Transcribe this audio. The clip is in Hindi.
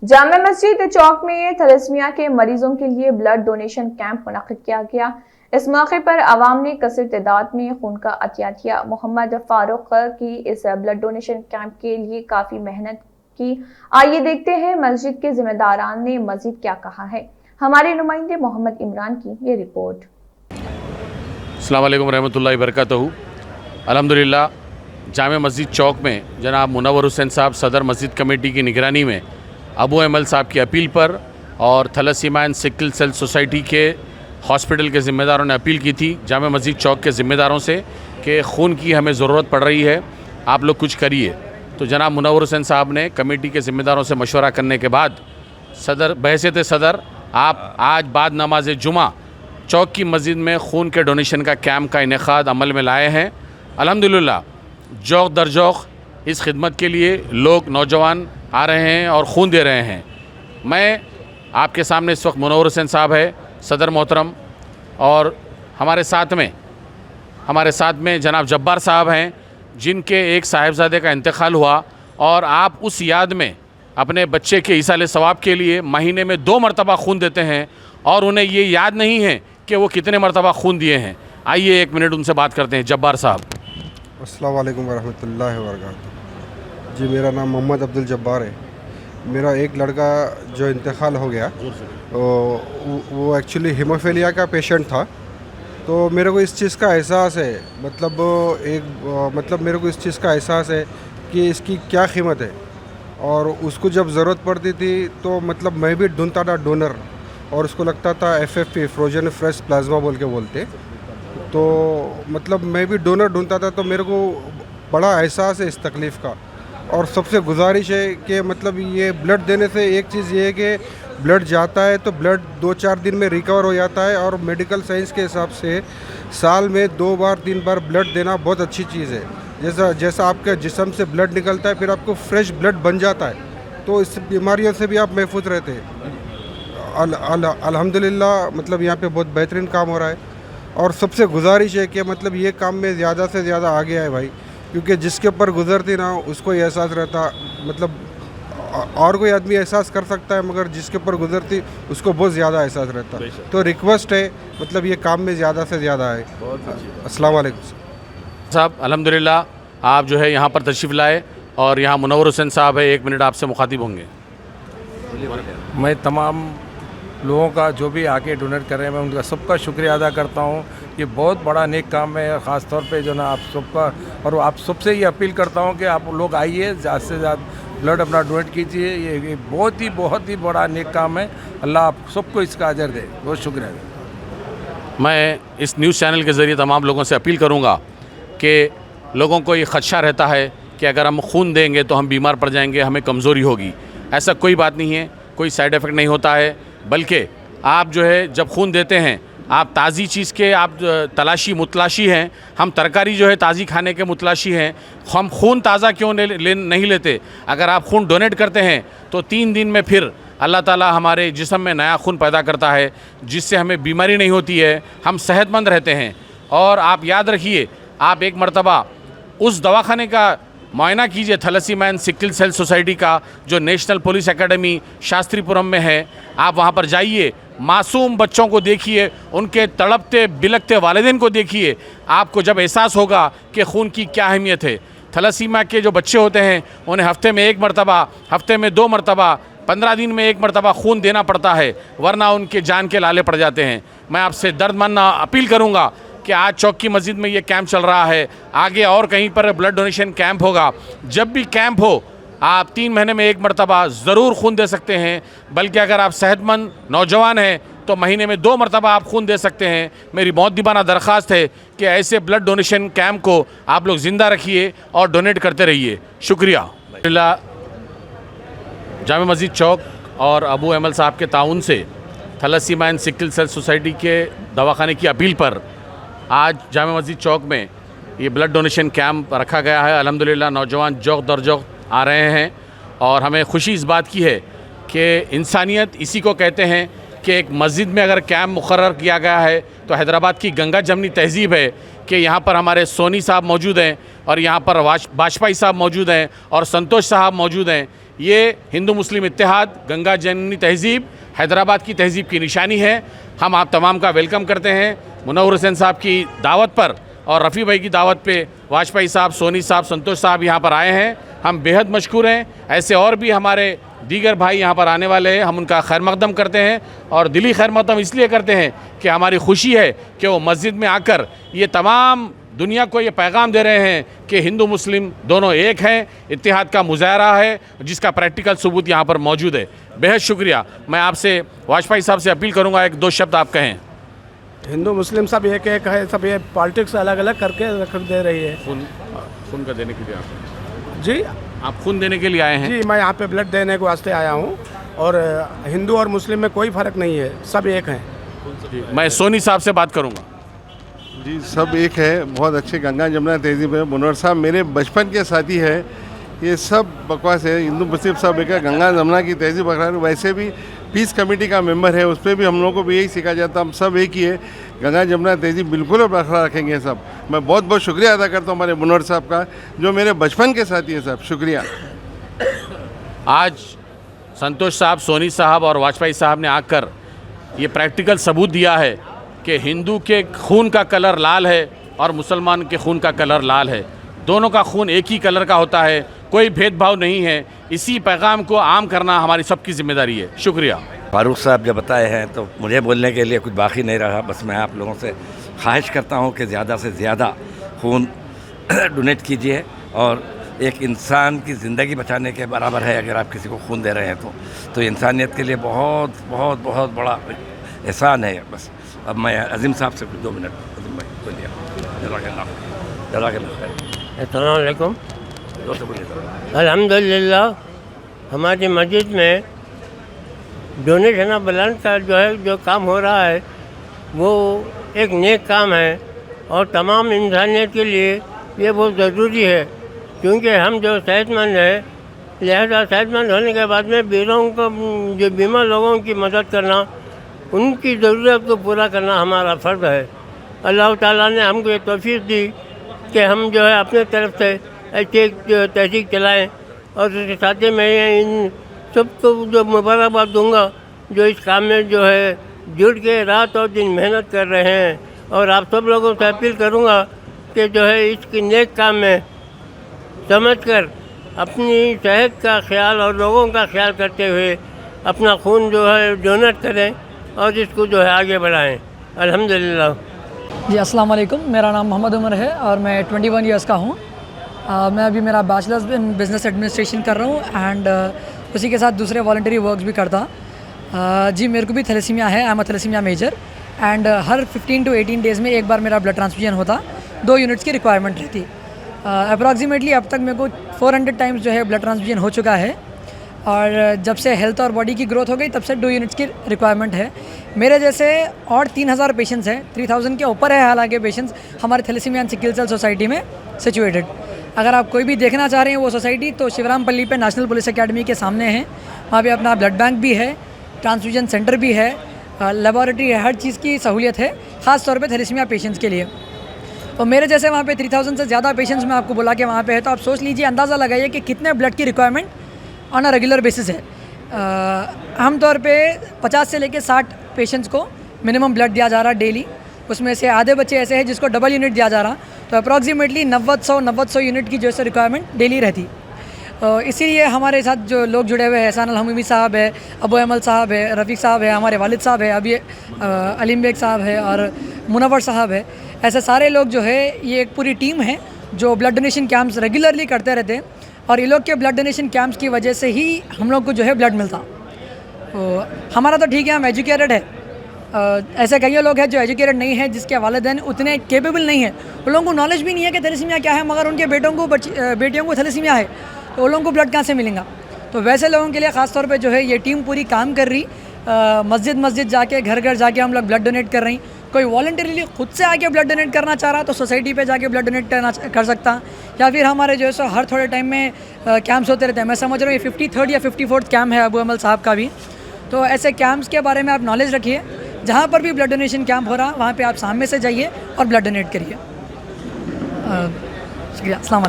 जामा मस्जिद चौक में थैलेसीमिया के मरीजों के लिए ब्लड डोनेशन कैंप मुनक्किद किया गया। इस मौके पर आवाम ने कसर तादाद में खून का अतिया किया। मोहम्मद फारूक की इस ब्लड डोनेशन कैंप के लिए काफ़ी मेहनत की। आइए देखते हैं मस्जिद के जिम्मेदारान ने मजीद क्या कहा है। हमारे नुमाइंदे मोहम्मद इमरान की ये रिपोर्ट। अस्सलाम वालेकुम रहमतुल्लाहि बरकातहू। अल्हम्दुलिल्लाह जामा मस्जिद चौक में जनाब मुनव्वर हुसैन साहब सदर मस्जिद कमेटी की निगरानी में अबू अमल साहब की अपील पर और thalassemia and sickle cell society के हॉस्पिटल के ज़िम्मेदारों ने अपील की थी जामा मस्जिद चौक के ज़िम्मेदारों से कि खून की हमें ज़रूरत पड़ रही है, आप लोग कुछ करिए। तो जनाब मुनव्वर हुसैन साहब ने कमेटी के ज़िम्मेदारों से मशवरा करने के बाद सदर बहैसियत सदर आप आज बाद नमाज जुमा चौक की मस्जिद में खून के डोनेशन का कैंप का इनेकाद अमल में लाए हैं। अल्हम्दुलिल्लाह जौक दर जौक इस खिदमत के लिए लोग नौजवान आ रहे हैं और खून दे रहे हैं। मैं आपके सामने इस वक्त मुनव्वर हुसैन साहब है सदर मोहतरम, और हमारे साथ में जनाब जब्बार साहब हैं जिनके एक साहिबजादे का इंतकाल हुआ, और आप उस याद में अपने बच्चे के ईसाले सवाब के लिए महीने में 2 मरतबा खून देते हैं और उन्हें ये याद नहीं है कि वो कितने मरतबा खून दिए हैं। आइए 1 मिनट उनसे बात करते हैं। जब्बार साहब। अस्सलाम वालेकुम वरहमतुल्लाहि वबरकातुहू। जी, मेरा नाम मोहम्मद अब्दुल जब्बार है। मेरा एक लड़का जो इंतकाल हो गया वो एक्चुअली हीमोफीलिया का पेशेंट था। तो मेरे को इस चीज़ का एहसास है, मतलब मेरे को इस चीज़ का एहसास है कि इसकी क्या कीमत है। और उसको जब ज़रूरत पड़ती थी तो मतलब मैं भी ढूंढता था डोनर, और उसको लगता था FFP फ्रोजन फ्रेश प्लाज्मा बोलते। तो मतलब मैं भी डोनर ढूंढता था, तो मेरे को बड़ा एहसास है इस तकलीफ़ का। और सबसे गुजारिश है कि मतलब ये ब्लड देने से एक चीज़ ये है कि ब्लड जाता है तो ब्लड 2-4 दिन में रिकवर हो जाता है, और मेडिकल साइंस के हिसाब से साल में 2 बार 3 बार ब्लड देना बहुत अच्छी चीज़ है। जैसा आपके जिस्म से ब्लड निकलता है फिर आपको फ्रेश ब्लड बन जाता है, तो इस बीमारियों से भी आप महफूज रहते हैं। अल्हम्दुलिल्लाह मतलब यहाँ पे बहुत बेहतरीन काम हो रहा है, और सबसे गुजारिश है कि मतलब ये काम में ज़्यादा से ज़्यादा आगे आए भाई, क्योंकि जिसके ऊपर गुजरती ना उसको ही एहसास रहता, मतलब और कोई आदमी एहसास कर सकता है मगर जिसके ऊपर गुजरती उसको बहुत ज़्यादा एहसास रहता। तो रिक्वेस्ट है मतलब ये काम में ज़्यादा से ज़्यादा आए। अस्सलाम वालेकुम साहब। अल्हम्दुलिल्लाह आप जो है यहाँ पर तशरीफ़ लाए, और यहाँ मुनव्वर हुसैन साहब है, 1 मिनट आपसे मुखातिब होंगे। मैं तमाम लोगों का जो भी आके डोनेट कर रहे हैं मैं उनका सबका शुक्रिया अदा करता हूँ। ये बहुत बड़ा नेक काम है, ख़ास तौर पे जो ना आप सबका, और आप सबसे ये अपील करता हूँ कि आप लोग आइए, ज़्यादा से ज़्यादा ब्लड अपना डोनेट कीजिए। ये बहुत ही बड़ा नेक काम है। अल्लाह आप सबको इसका अजर दे। बहुत शुक्रिया। मैं इस न्यूज़ चैनल के ज़रिए तमाम लोगों से अपील करूँगा कि लोगों को ये ख़दशा रहता है कि अगर हम खून देंगे तो हम बीमार पड़ जाएंगे, हमें कमज़ोरी होगी। ऐसा कोई बात नहीं है, कोई साइड इफ़ेक्ट नहीं होता है, बल्कि आप जो है जब खून देते हैं आप ताज़ी चीज़ के आप मुतलाशी हैं। हम तरकारी जो है ताज़ी खाने के मुतलाशी हैं। हम खून ताज़ा क्यों नहीं लेते? अगर आप खून डोनेट करते हैं तो 3 दिन में फिर अल्लाह ताला हमारे जिस्म में नया खून पैदा करता है, जिससे हमें बीमारी नहीं होती है, हम सेहतमंद रहते हैं। और आप याद रखिए, आप एक मरतबा उस दवाखाने का मुआयना कीजिए, thalassemia and sickle cell society का, जो नेशनल पुलिस एकेडमी शास्त्रीपुरम में है। आप वहाँ पर जाइए, मासूम बच्चों को देखिए, उनके तड़पते बिलखते वालिदैन को देखिए। आपको जब एहसास होगा कि खून की क्या अहमियत है। थैलेसीमिया के जो बच्चे होते हैं उन्हें हफ्ते में 1 मरतबा, हफ्ते में 2 मरतबा, 15 दिन में 1 मरतबा खून देना पड़ता है, वरना उनके जान के लाले पड़ जाते हैं। मैं आपसे दर्दमंद अपील करूँगा कि आज चौक की मस्जिद में ये कैंप चल रहा है, आगे और कहीं पर ब्लड डोनेशन कैंप होगा। जब भी कैंप हो आप 3 महीने में 1 मरतबा ज़रूर खून दे सकते हैं, बल्कि अगर आप सेहतमंद नौजवान हैं तो महीने में 2 मरतबा आप खून दे सकते हैं। मेरी मौदीबाना दरख्वास्त है कि ऐसे ब्लड डोनेशन कैंप को आप लोग ज़िंदा रखिए और डोनेट करते रहिए। शुक्रिया। जामा मस्जिद चौक और अबू अमल साहब के ताउन से thalassemia and sickle cell society के दवाखाने की अपील पर आज जामा मस्जिद चौक में ये ब्लड डोनेशन कैंप रखा गया है। अल्हम्दुलिल्लाह नौजवान जौक दर जौक आ रहे हैं, और हमें खुशी इस बात की है कि इंसानियत इसी को कहते हैं कि एक मस्जिद में अगर कैंप मुकर्रर किया गया है तो हैदराबाद की गंगा जमनी तहज़ीब है कि यहाँ पर हमारे सोनी साहब मौजूद हैं, और यहाँ पर वाजपेयी साहब मौजूद हैं, और संतोष साहब मौजूद हैं। ये हिंदू मुस्लिम इत्तेहाद, गंगा जननी तहज़ीब, हैदराबाद की तहज़ीब की निशानी है। हम आप तमाम का वेलकम करते हैं। मुनव्वर हुसैन साहब की दावत पर और रफ़ी भाई की दावत पे वाजपेयी साहब, सोनी साहब, संतोष साहब यहाँ पर आए हैं। हम बेहद मशकूर हैं। ऐसे और भी हमारे दीगर भाई यहाँ पर आने वाले हैं, हम उनका खैर मकदम करते हैं और दिली खैर मकदम इसलिए करते हैं कि हमारी खुशी है कि वो मस्जिद में आकर ये तमाम दुनिया को ये पैगाम दे रहे हैं कि हिंदू मुस्लिम दोनों एक हैं, इत्तेहाद का मुजाहरा है जिसका प्रैक्टिकल सबूत यहाँ पर मौजूद है। बेहद शुक्रिया। मैं आपसे वाजपेयी साहब से अपील करूँगा, एक दो शब्द आप कहें। हिंदू मुस्लिम सब एक एक है, सब ये पॉलिटिक्स अलग अलग करके रख दे रही है। खून का देने के लिए आप जी, आप खून देने के लिए आए हैं? जी, मैं यहाँ पे ब्लड देने के वास्ते आया हूँ और हिंदू और मुस्लिम में कोई फ़र्क नहीं है, सब एक हैं। मैं सोनी साहब से बात करूँगा। जी, सब एक है। बहुत अच्छे गंगा जमुना तहजीब है। मुनव्वर साहब मेरे बचपन के साथी है। ये सब बकवास है। हिंदू मुस्लिम सब एक है। गंगा जमुना की तहजीब बरकरार। वैसे भी पीस कमेटी का मेंबर है, उस पर भी हम लोगों को भी यही सिखाया जाता है। हम सब एक ही है। गंगा जमुना तहजीब बिल्कुल बरकरार रखेंगे सब। मैं बहुत बहुत शुक्रिया अदा करता हूँ हमारे मुनव्वर साहब का, जो मेरे बचपन के साथी है साहब। शुक्रिया। आज संतोष साहब, सोनी साहब और वाजपेयी साहब ने आकर ये प्रैक्टिकल सबूत दिया है कि हिंदू के खून का कलर लाल है और मुसलमान के खून का कलर लाल है। दोनों का खून एक ही कलर का होता है, कोई भेदभाव नहीं है। इसी पैगाम को आम करना हमारी सबकी जिम्मेदारी है। शुक्रिया। फारूक साहब जब बताए हैं तो मुझे बोलने के लिए कुछ बाकी नहीं रहा। बस मैं आप लोगों से ख्वाहिश करता हूं कि ज़्यादा से ज़्यादा खून डोनेट कीजिए और एक इंसान की ज़िंदगी बचाने के बराबर है अगर आप किसी को खून दे रहे हैं तो इंसानियत के लिए बहुत बहुत बहुत बड़ा एहसान है। बस अब मैं अज़ीम साहब से कुछ 2 मिनट बोलिए। अस्सलाम वालेकुम। अल्हम्दुलिल्लाह हमारी मस्जिद में डोनेशन ऑफ ब्लड का जो काम हो रहा है वो एक नेक काम है और तमाम इंसानियत के लिए ये बहुत ज़रूरी है, क्योंकि हम जो सेहतमंद है, लिहाजा सेहतमंद होने के बाद में बीमारों को, जो बीमार लोगों की मदद करना, उनकी ज़रूरत को पूरा करना हमारा फ़र्ज़ है। अल्लाह ताला ने हमको ये तौफीक दी कि हम जो है अपने तरफ से ऐसी एक तहसीक चलाएँ और उसके साथ ही मैं इन सबको जो मुबारकबाद दूंगा जो इस काम में जो है जुट के रात और दिन मेहनत कर रहे हैं। और आप सब लोगों से अपील करूंगा कि जो है इसकी नेक काम में समझकर अपनी सेहत का ख्याल और लोगों का ख्याल करते हुए अपना खून जो है डोनेट करें और इसको जो है आगे बढ़ाएं। अल्हम्दुलिल्लाह। जी, अस्सलाम वालेकुम। मेरा नाम मोहम्मद उमर है और मैं 21 ईयर्स का हूँ। मैं अभी मेरा बैचलर्स इन बिज़नेस एडमिनिस्ट्रेशन कर रहा हूँ एंड उसी के साथ दूसरे वॉलंटरी वर्क्स भी करता। जी, मेरे को भी थैलेसीमिया है। I am a thalassemia major and हर 15 to 18 डेज़ में एक बार मेरा ब्लड ट्रांसफ्यूजन होता। 2 यूनिट्स की रिक्वायरमेंट रहती। अप्रॉक्सीमेटली अब तक मेरे को 400 टाइम्स जो है ब्लड ट्रांसफ्यूजन हो चुका है और जब से हेल्थ और बॉडी की ग्रोथ हो गई तब से 2 यूनिट्स की रिक्वायरमेंट है। मेरे जैसे और 3000 पेशेंट्स हैं, 3000 के ऊपर है हालांकि पेशेंट्स हमारे thalassemia and sickle cell society में सिचुएटेड। अगर आप कोई भी देखना चाह रहे हैं वो सोसाइटी तो शिवरामपल्ली पे नेशनल पुलिस एकेडमी के सामने है। वहाँ पे अपना ब्लड बैंक भी है, ट्रांसफ्यूजन सेंटर भी है, लेबॉरेटरी है, हर चीज़ की सहूलियत है, ख़ास तौर पे थैलेसीमिया पेशेंट्स के लिए। तो मेरे जैसे वहाँ पे 3000 से ज़्यादा पेशेंट्स मैं आपको बुला के वहाँ पे है, तो आप सोच लीजिए, अंदाज़ा लगाइए कि कितने ब्लड की requirement on a regular basis है। आमतौर पे 50 से लेकर 60 पेशेंट्स को मिनिमम ब्लड दिया जा रहा है डेली। उसमें से आधे बच्चे ऐसे हैं जिसको डबल यूनिट दिया जा रहा, तो अप्रॉक्सीमेटली 90-100 यूनिट की जो है रिक्वायरमेंट डेली रहती। इसीलिए हमारे साथ जो लोग जुड़े हुए हैं, एहसान अल हमीमी साहब है, अबू अहमद साहब है, रफ़ीक साहब है, हमारे वालिद साहब है, अभी अलीम बेग साहब है और मुनव्वर साहब है। ऐसे सारे लोग जो है ये एक पूरी टीम है जो ब्लड डोनेशन कैंप्स रेगुलरली करते रहते हैं और ये लोग के ब्लड डोनेशन कैंप्स की वजह से ही हम लोग को जो है ब्लड मिलता। तो हमारा तो ठीक है, हम एजुकेटेड है। ऐसे कई लोग हैं जो एजुकेटेड नहीं है, जिसके वालिदैन उतने केपेबल नहीं है, उन लोगों को नॉलेज भी नहीं है कि थैलेसीमिया क्या है, मगर उनके बेटियों को थैलेसीमिया है, तो उन लोगों को ब्लड कहाँ से मिलेगा। तो वैसे लोगों के लिए ख़ास तौर पे जो है ये टीम पूरी काम कर रही। मस्जिद जाके, घर घर जाके हम लोग ब्लड डोनेट कर रही। कोई वॉलंटरीली खुद से आके ब्लड डोनेट करना चाह रहा तो सोसाइटी पे जाके ब्लड डोनेट कर सकता, या फिर हमारे जो है सो हर थोड़े टाइम में कैंप्स होते रहते हैं। मैं समझ रहा हूँ ये 53rd या 54th कैंप है अबू अहमद साहब का भी। तो ऐसे कैंप्स के बारे में आप नॉलेज रखिए, जहाँ पर भी ब्लड डोनेशन कैंप हो रहा वहाँ पे आप सामने से जाइए और ब्लड डोनेट करिए। शुक्रिया। अस्सलाम वालेकुम।